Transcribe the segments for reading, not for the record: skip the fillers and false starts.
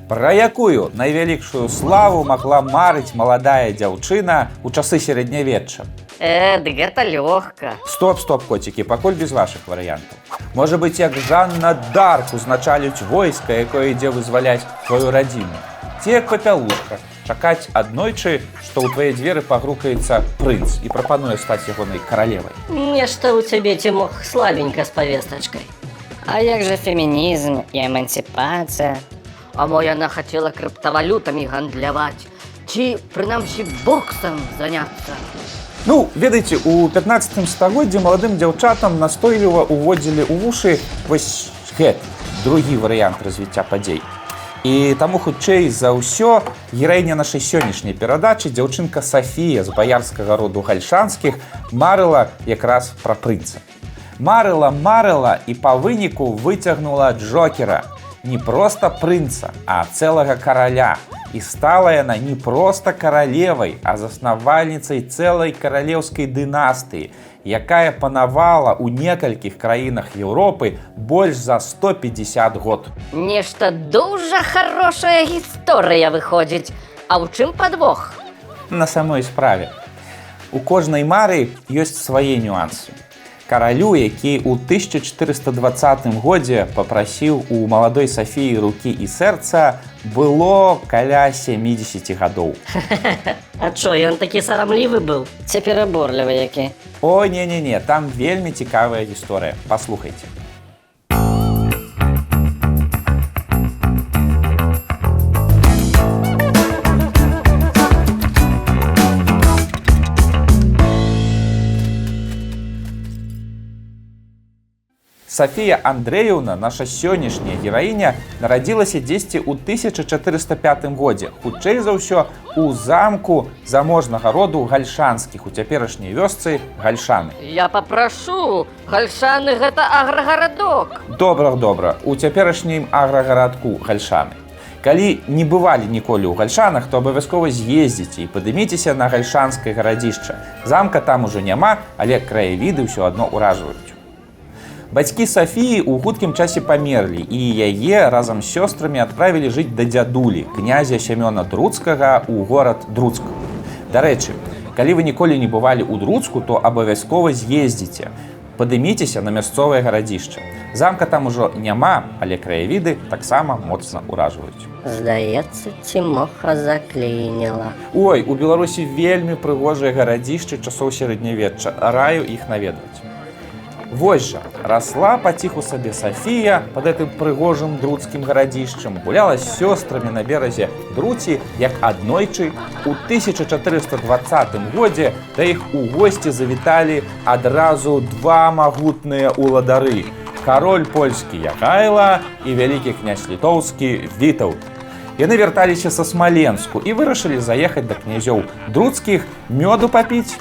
Пра якую найвялікшую славу магла марыць маладая дзяўчына ў часы сярэднявечча? Дык гэта лёгка. Стоп, коцікі, пакуль без вашых варыянтаў. Можа быць, як Жанна Дарк узначаліць войска, якое ідзе вызваляць тваю радзіму. Ці як папялушка, чакаць аднойчы, што ў твае дзверы пагрукаецца прынц і прапануе стаць ягонай каралевай. Нешта ў цябе, Цімох, слабенька з павестачкай. А як жа фемінізм і эмансіпацыя? А мо яна хацела крыптавалютамі гандляваць, ці, прынамсі, боксам заняцца. Ну, ведаеце, у 15 стагоддзі маладым дзяўчатам настойліва уводзілі ў вушы вось гэты, другі варыянт развіцця падзей. І таму хутчэй за ўсё гераіня нашай сённяшняй перадачы, дзяўчынка Сафія з баярскага роду гальшанскіх, марыла якраз пра прынца. Марыла і па выніку выцягнула Джокера. Не проста прынца, а цэлага караля. І стала яна не проста каралевай, а заснавальніцай цэлай каралеўскай дынастыі, якая панавала ў некалькіх краінах Еўропы больш за 150 год. Нешта дужа хорошая гісторыя выходзіць. А ў чым падвох? На самой справе. У кожнай мары ёсць свае нюансы. Каралю, які ў 1420 годзе папрасіў у маладой Сафіі рукі і сэрца, было каля 70 гадоў. А чо, ён такі сарамлівы быў? Ці пераборлівы які? О, не, там вельмі цікавая гісторыя. Паслухайце. Сафія Андрэеўна, наша сённяшняя гераіня, нарадзілася дзесьці ў 1405 годзе. Хутчэй за ўсё, у замку заможнага роду гальшанскіх, у цяперашняй вёсцы Гальшаны. Я папрашу, Гальшаны гэта аграгарадок. Добра, у цяперашнім аграгарадку Гальшаны. Калі не бывалі ніколі ў Гальшанах, то абавязкова з'ездзіце і падыміцеся на гальшанскае гарадзішча. Замка там ужо няма, але краявіды ўсё адно ўражваюць. Бацькі Сафіі ў хуткім часе памерлі, і яе разам з сёстрамі адправілі жыць да дзядулі, князя Сямёна Друцкага, ў горад Друцк. Дарэчы, калі вы ніколі не бывалі ў Друцку, то абавязкова з'ездзіце. Падыміцеся на мясцовае гарадзішча. Замка там ужо няма, але краявіды таксама моцна ўражваюць. Здаецца, Цімоха заклініла. Ой, у Беларусі вельмі прыгожыя гарадзішчы часоў сярэднявечча. Раю іх наведваць. Вось жа, расла паціху сабе Сафія пад гэтым прыгожым друцкім гарадзішчам, гуляла з сёстрамі на беразе Друці, як аднойчы у 1420 годзе да іх у госці завіталі адразу два магутныя уладары – кароль польскі Ягайла і вялікі князь літоўскі Вітаўт. Яны вярталіся са Смаленску і вырашылі заехаць да князёў друцкіх, мёду папіць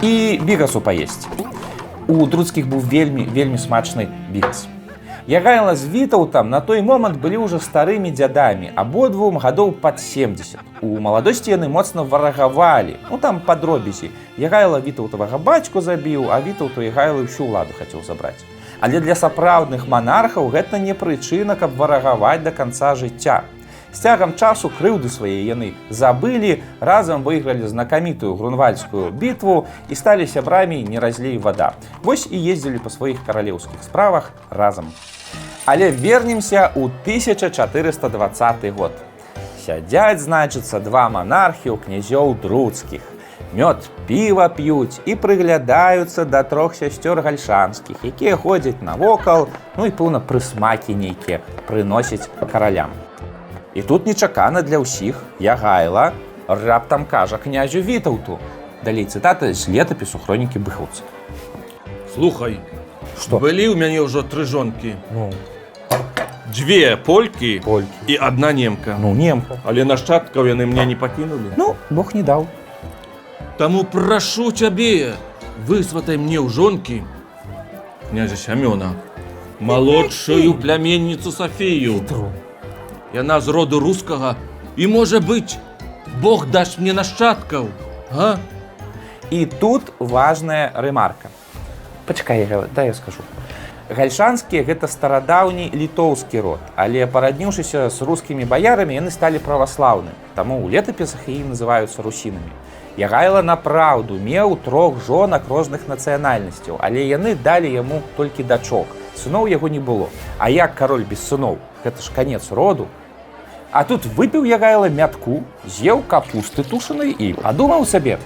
і бігасу паесці. У друцкіх быў вельмі смачны бігас. Ягайла з Вітаўтам на той момант былі ўжо старымі дзядамі, абодвум гадоў пад 70. У маладосці яны моцна варагавалі, там па дробязі. Ягайла Вітаўтавага бацьку забіў, а Вітаўт у Ягайлы ўсю ўладу хацеў забраць. Але для сапраўдных манархаў гэта не прычына, каб варагаваць да канца жыцця. З цягам часу крыўды свае яны забылі, разам выйгралі знакамітую грунвальдскую бітву і сталі сябрамі не разлей вада. Вось і ездзілі па сваіх каралеўскіх справах разам. Але вернемся ў 1420 год. Сядзяць, значыцца, два манархі ў князёў друцкіх. Мёд, піва п'юць і прыглядаюцца да трох сясцёр гальшанскіх, якія ходзяць навокал, і пэўна прысмакі нейкія прыносяць каралям. І тут нечакана для ўсіх Ягайла раптам кажа князю Вітаўту. Далей цытата з летапісу хронікі быхаўца. Слухай, Што? былі ў мяне ўжо 3 жонкі. Дзве полькі і адна немка. Немка. Але нашчадкаў яны мне не пакінулі. Бог не даў. Таму прашу цябе, высватай мне ў жонкі князя Сямёна, малодшую пляменніцу Сафію. Яна з роду рускага, і, можа быць, Бог дасць мне нашчадкаў, а? І тут важная рэмарка. Пачакай, дай я скажу. Гальшанскія – гэта старадаўні літоўскі род, але парадніўшыся з рускімі баярамі, яны сталі праваслаўнымі, таму ў летапісах яны называюцца русінамі. Ягайло направду меў 3 жонак розных нацыянальнасцяў, але яны далі яму толькі дачок. Сыноў яго не было. А як кароль без сыноў? Гэта ж канец роду. А тут выпіў Ягайло мятку, з'еў капусты тушанай і падумаў сабе: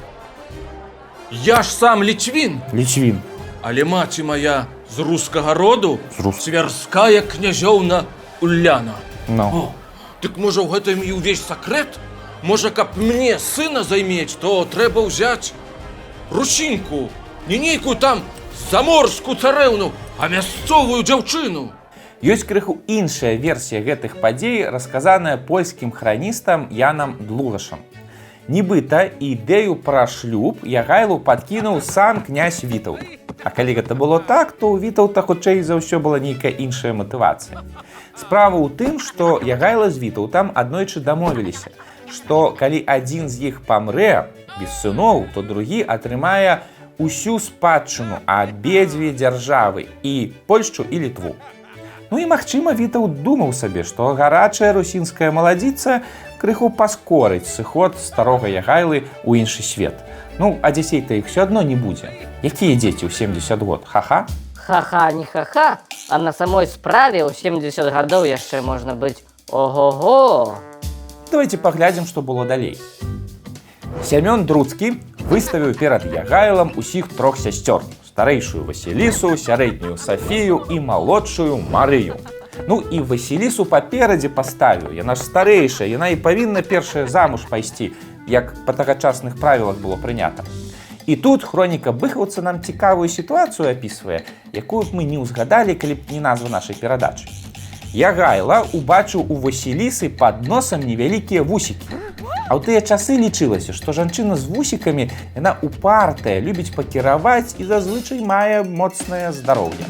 Я ж сам лічвін, лічвін. але маці моя з рускага роду, З цвярская княжоўна Уляна. Ну. Дык можа ў гэтым і ўвесь сакрэт? Можа, каб мне сына займець, то трэба ўзяць русінку, не нейкую там заморскую царэўну, а мясцовую дзяўчыну. Ёсць крыху іншая версія гэтых падзей, расказаная польскім храністам Янам Длугашам. Нібыта ідэю пра шлюб Ягайлу падкінуў сам князь Вітаўт. А калі гэта было так, то ў Вітаўта хутчэй за ўсё была нейкая іншая матывацыя. Справа ў тым, што Ягайло з Вітаўтам аднойчы дамовіліся, што калі адзін з іх памрэ без сыноў, то другі атрымае усю спадчыну абедзве дзяржавы і Польшчу і Літву. Ну і, магчыма, Вітаўт думаў сабе, што гарачая русінская маладзіца крыху паскорыць сыход старога Ягайлы ў іншы свет. Ну, а дзяцей-то іх все адно не будзе. Якія дзеці ў 70 год? Ха-ха? Ха-ха, не ха-ха, а на самой справе ў 70 гадоў яшчэ можна быць ого-го. Давайте паглядзім, што было далей. Сямён Друцкі выставіў перад Ягайлам усіх 3 сясцёр: старэйшую Васілісу, сярэднюю Сафію і малодшую Марыю. Ну і Васілісу паперадзе паставіў. Яна ж старэйшая, яна і павінна першая замуж пайсці, як па тагачасных правілах было прынята. І тут хроніка Быхаўца нам цікавую сітуацыю апісвае, якую б мы не ўзгадалі, калі б не назва нашай перадачы. Ягайло убачыў у Васілісы пад носам невялікія вусікі. А ў тыя часы лічылася, што жанчына з вусікамі, яна упартая, любіць пакіраваць і зазвычай мае моцнае здароўе.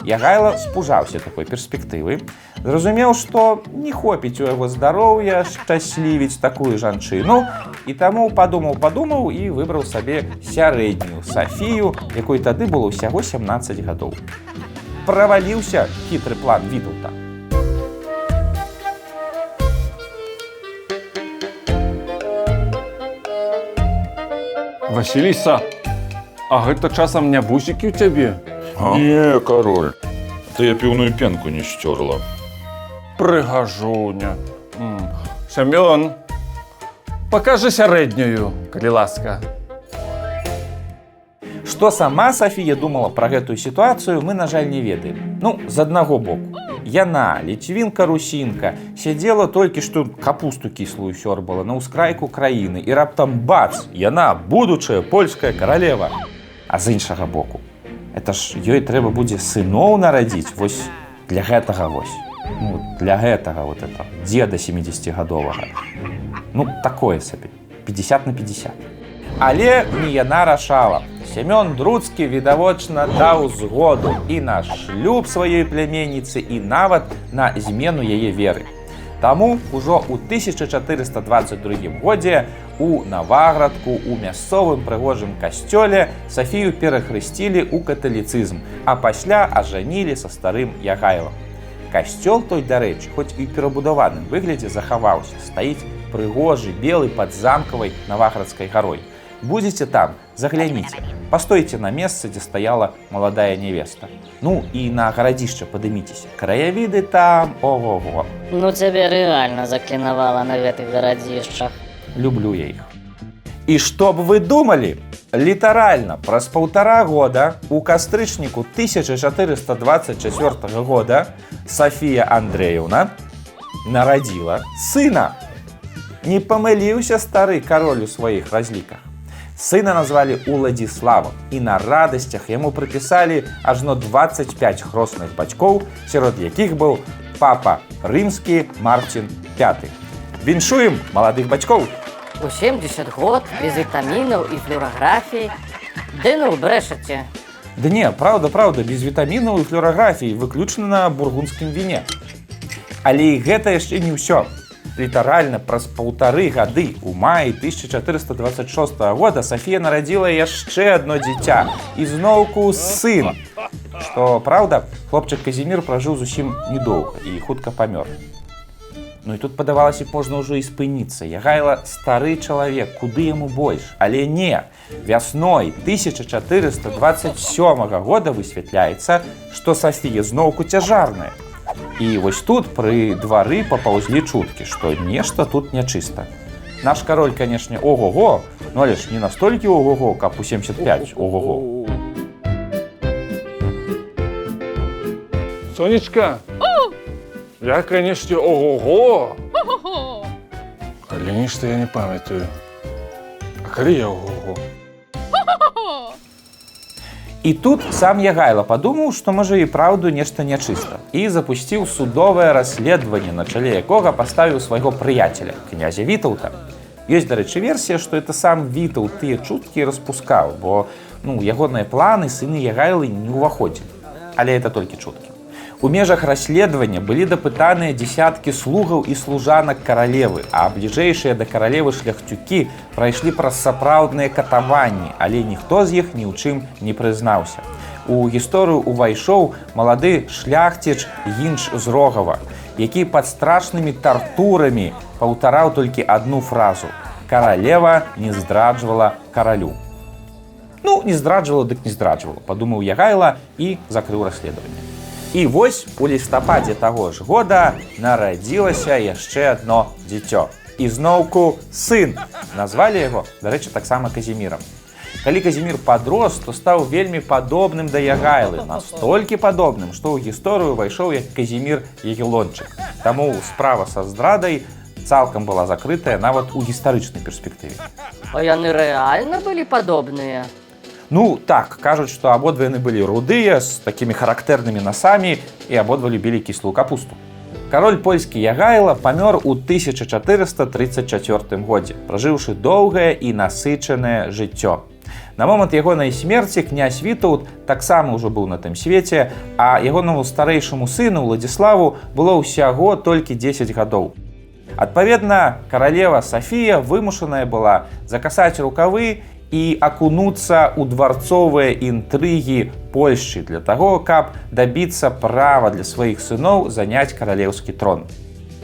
Ягайло спужаўся такой перспектывы, зразумеў, што не хопіць у яго здароўя шчаслівіць такую жанчыну, і таму падумаў і выбраў сабе сярэднюю Сафію, якой тады было ўсяго 17 гадоў. Праваліўся хітры план Вітаўта. Васіліса, а гэта часам не вусікі ў цябе? Не, король, ты я піўную пенку не сцёрла. Прыгажуня. Сямён, пакажы сярэднюю, калі ласка. Што сама Сафія думала пра гэтую сітуацыю, мы, на жаль, не ведаем. Ну, з аднаго боку. Яна, ліцвінка-русінка, сядзела толькі што капусту кіслую сёрбала на ўскрайку краіны, і раптам бац, яна будучая польская каралева. А з іншага боку, это ж ёй трэба будзе сыноў нарадзіць вось для гэтага вось. Ну, для гэтага вот это, дзеда 70-гадовага. Ну, такое сабе, 50 на 50. Але не яна рашала. Сямён Друцкі відавочна даў згоду і на шлюб сваёй пляменніцы, і нават на змену яе веры. Таму ўжо ў 1422 годзе у Наваградку у мясцовым прыгожым касцёле Сафію перахрысцілі ў каталіцызм, а пасля ажанілі са старым Ягайлом. Касцёл той, дарэчы, хоць і перабудаваным выглядзе захаваўся, стаіць прыгожы белы пад замкавай Наваградскай гарой. Будзеце там, загляніце, пастойце на месцы, дзе стаяла маладая нявеста. Ну і на гарадзішча падыміцеся. Краявіды там ого-го. Ну цябе рэальна заклінавала на гэтых гарадзішчах. Люблю я іх. І што б вы думалі? Літаральна праз 1,5 года у кастрычніку 1424 года Сафія Андрэевна нарадзіла сына. Не памыліўся стары кароль у сваіх разліках. Сына назвалі Уладзіславам, і на радасцях яму прыпісалі ажно 25 хросных бацькоў, сярод якіх быў папа рымскі Марцін V. Віншуем маладых бацькоў! У 70 год, без вітамінаў і флюараграфіі. Ды ну, брэшаце. Да не, праўда, без вітамінаў і флюараграфіі, выключна на бургундскім віне. Але і гэта яшчэ не ўсё. Літаральна праз 1,5 гады у маі 1426 года Сафія нарадзіла яшчэ адно дзіця, і зноўку сын. Што праўда, хлопчык Казімір пражыў зусім недоўга і хутка памёр. Ну і тут падавалася б, можна ўжо і спыніцца. Ягайла стары чалавек, куды яму больш? Але не, вясной 1427 года высвятляецца, што Сафія зноўку цяжарная. І вось тут пры двары папаўзлі чуткі, што нешта тут нячыста. Наш кароль, канешне, ого-го, ну але ж не настолькі ого-го, каб у 75 ого-го. Сонечка, я, конечно, ого-го. Але нешта я не памятаю. А калі я ого-го? І тут сам Ягайла падумаў, што можа і праўду нешта нячыста, і запусціў судовае расследаванне, на чале якога паставіў свайго прыяцеля, князя Вітаўта. Ёсць, дарэчы, версія, што это сам Вітаў тыя чуткі распускаў, бо ягоныя планы сыны Ягайлы не ўваходзілі. Але это толькі чуткі. У межах расследавання былі дапытаныя дзесяткі слугаў і служанак каралевы, а бліжэйшыя да каралевы шляхцюкі прайшлі праз сапраўдныя катаванні, але ніхто з іх ні ў чым не прызнаўся. У гісторыю ўвайшоў малады шляхціч Гінч з Рогава, які пад страшнымі тартурамі паўтараў толькі адну фразу: «Каралева не здраджвала каралю». Ну, не здраджвала, дык не здраджвала, падумаў Ягайла і закрыў расследаванне. І вось у лістападзе таго ж года нарадзілася яшчэ адно дзіцё. І зноўку сын. Назвалі яго, дарэчы, таксама Казімірам. Калі Казімір падрос, то стаў вельмі падобным да Ягайлы, настолькі падобным, што ў гісторыю ўвайшоў як Казімір Ягелончык. Таму справа са здрадай цалкам была закрытая нават у гістарычнай перспектыве. А яны рэальна былі падобныя? Ну, так, кажуць, што абодва яны былі рудыя, з такімі характэрнымі насамі, і абодва любілі кіслую капусту. Кароль польскі Ягайла памёр у 1434 годзе, пражыўшы доўгае і насычанае жыццё. На момант ягонай смерці князь Вітаўт таксама ўжо быў на тым свеце, а ягонаму старэйшаму сыну Уладзіславу было ўсяго толькі 10 гадоў. Адпаведна, каралева Сафія вымушаная была закасаць рукавы і акунуцца ў дварцовыя інтрыгі Польшчы для таго, каб дабіцца права для сваіх сыноў заняць каралеўскі трон.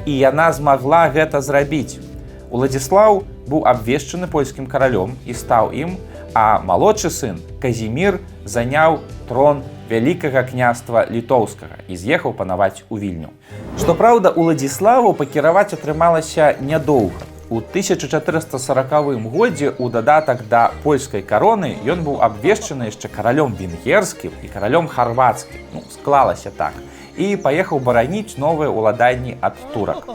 І яна змагла гэта зрабіць. Уладзіслаў быў абвешчаны польскім каралём і стаў ім, а малодшы сын Казімір заняў трон вялікага княства літоўскага і з'ехаў панаваць у Вільню. Што праўда, Уладзіславу пакіраваць атрымалася нядоўга. У 1440 годзе у дадатак да польскай кароны ён быў абвешчаны яшчэ каралём венгерскім і каралём харвацкім. Склалася так. І паехаў бараніць новыя ўладанні ад турак.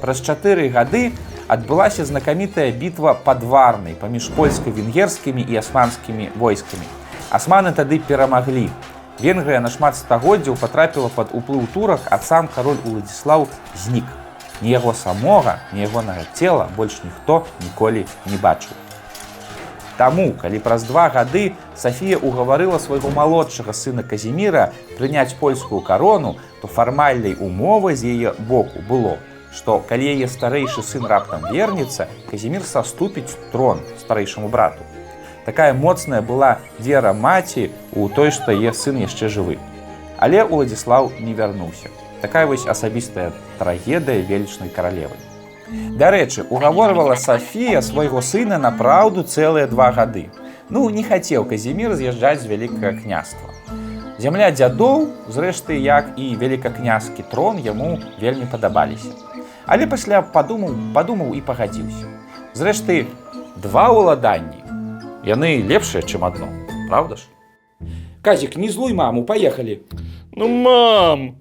Праз 4 гады адбылася знакамітая бітва пад Варнай паміж польска-венгерскімі і асманскімі войскамі. Асманы тады перамаглі. Венгрыя на шмат стагоддзяў патрапіла пад уплыў турак, а сам кароль Уладзіслаў знік. Ні яго самога, ні ягонага цела больш ніхто ніколі не бачыў. Таму, калі праз 2 гады Сафія угаварыла свайго малодшага сына Казіміра прыняць польскую карону, то фармальнай умовай з яе боку было, што калі яе старэйшы сын раптам вернецца, Казімір саступіць трон старэйшаму брату. Такая моцная была вера маці ў той, што яе сын яшчэ жывы. Але Уладзіслаў не вярнуўся. Такая вось асабістая трагедыя велічнай каралевы. Дарэчы, угаворвала Сафія свайго сына на праўду цэлыя 2 гады. Не хацеў Казімір з'язджаць з вялікага княства. Зямля дзядоў, зрэшты, як і вялікакняскі трон, яму вельмі падабаліся. Але пасля падумаў і пагадзіўся. Зрэшты, 2 ўладанні. Яны лепшыя, чым адно, правда ж? Казік, не злуй маму, паехалі. Мам!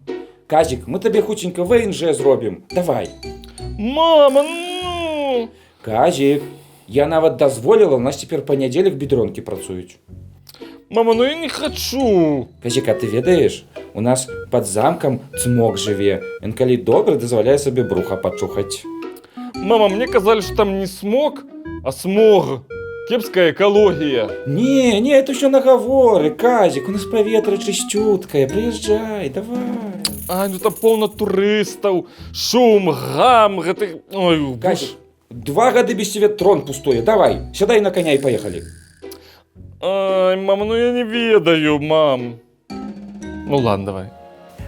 Казік, мы табе хутенька ВНЖ зробім. Давай. Мама, Казік, я нават дазволіла, у нас цяпер панядзелак бедронкі працуюць. Мама, я не хочу. Казік, а ты ведаеш, у нас пад замкам цмок жыве. Ён калі добра, дазваляе сабе бруха пачухаць. Мама, мне казалі, што там не смог, а смог. Кепская экологія. Не, это ўсё нагаворы, Казік, у нас паветра чысцюткае, прыязджай, давай. Там поўна турыстаў, шум, гам, гэта... Ой, Казік, 2 гады без цябе трон пустое, давай, сядай на коня і паехалі. Ай, мама, я не ведаю, мам. Ну ладно, давай.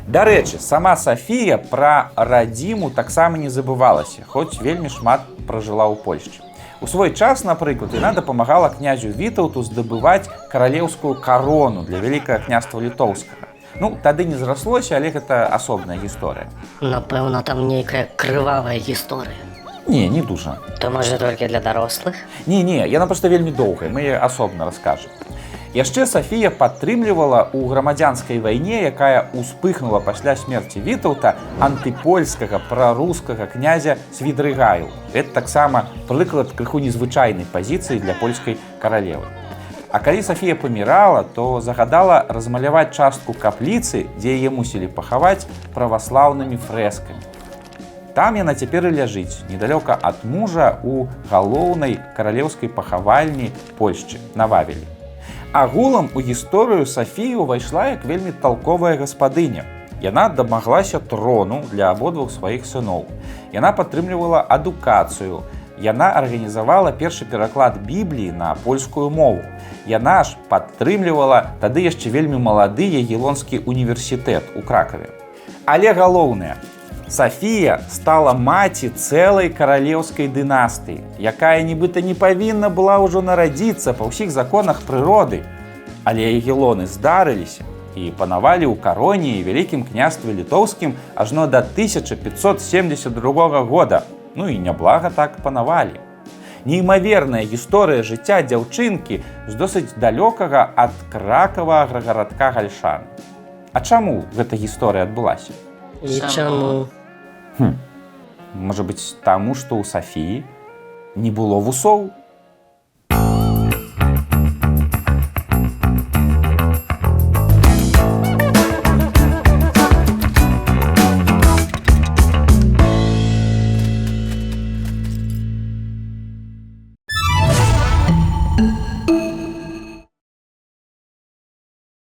Дарэчы, сама Сафія пра радзіму таксама не забывалася, хоць вельмі шмат пражыла ў Польшчы. У свой час, напрыклад, яна дапамагала князю Вітаўту здабываць каралеўскую карону для вялікага княства літоўскага. Ну, тады не зраслося, але гэта асобная гісторыя. Напэўна, там нейкая крывавая гісторыя. Не дужа. То можа толькі для дарослых? Не, яна проста вельмі доўгая, мы яе асобна раскажам. Яшчэ Сафія падтрымлівала ў грамадзянскай вайне, якая ўспыхнула пасля смерці Вітаўта, антыпольскага прарускага князя Свідрыгаю. Гэта таксама прыклад крыху незвычайнай пазіцыі для польскай каралевы. А калі Сафія памірала, то загадала размаляваць частку капліцы, дзе яе мусілі пахаваць праваслаўнымі фрэскамі. Там яна цяпер і ляжыць, недалёка ад мужа ў галоўнай каралеўскай пахавальні Польшчы на Вавелі. Агулам у гісторыю Сафія ўвайшла як вельмі талковая гаспадыня. Яна дамаглася трону для абодвух сваіх сыноў. Яна падтрымлівала адукацыю. Яна арганізавала першы пераклад Бібліі на польскую мову. Яна ж падтрымлівала тады яшчэ вельмі малады Ягелонскі універсітэт у Кракаве. Але галоўнае, Сафія стала маці цэлай каралеўскай дынастыі, якая нібыта не павінна была ўжо нарадзіцца па ўсіх законах прыроды. Але ягелоны здарыліся і панавалі ў кароне і вялікім княстве літоўскім ажно да 1572 года. Ну і няблага так панавалі. Неймаверная гісторыя жыцця дзяўчынкі з досыць далёкага ад кракавага гарадка Гальшан. А чаму гэта гісторыя адбылася? І чаму? Можа быць, таму, што ў Сафіі не было вусоў?